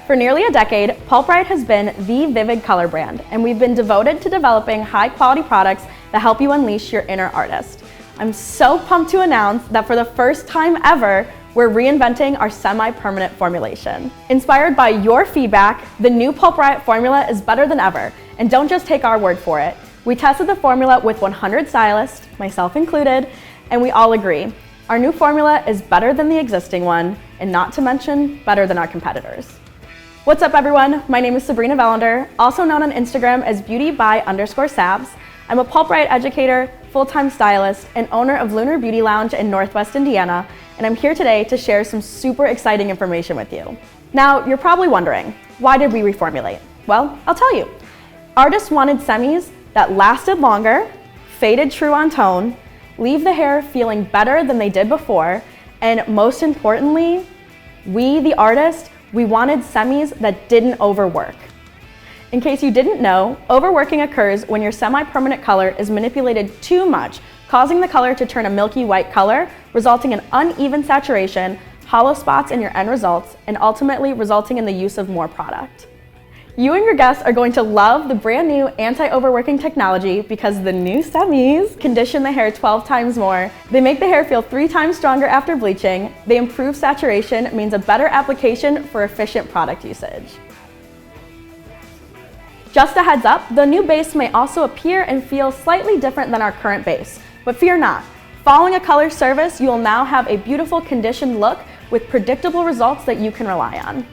For nearly a decade, Pulp Riot has been the vivid color brand, and we've been devoted to developing high-quality products that help you unleash your inner artist. I'm so pumped to announce that for the first time ever, we're reinventing our semi-permanent formulation. Inspired by your feedback, the new Pulp Riot formula is better than ever, and don't just take our word for it. We tested the formula with 100 stylists, myself included, and we all agree. Our new formula is better than the existing one, and not to mention, better than our competitors. What's up everyone? My name is Sabrina Vellender, also known on Instagram as beauty_by_sabs. I'm a Pulp Riot educator, full-time stylist, and owner of Lunar Beauty Lounge in Northwest Indiana, and I'm here today to share some super exciting information with you. Now, you're probably wondering, why did we reformulate? Well, I'll tell you. Artists wanted semis that lasted longer, faded true on tone, leave the hair feeling better than they did before, and most importantly, we, the artist, we wanted semis that didn't overwork. In case you didn't know, overworking occurs when your semi-permanent color is manipulated too much, causing the color to turn a milky white color, resulting in uneven saturation, hollow spots in your end results, and ultimately resulting in the use of more product. You and your guests are going to love the brand new anti-overworking technology because the new semis condition the hair 12 times more. They make the hair feel 3 times stronger after bleaching. They improve saturation, means a better application for efficient product usage. Just a heads up, the new base may also appear and feel slightly different than our current base, but fear not. Following a color service, you will now have a beautiful conditioned look with predictable results that you can rely on.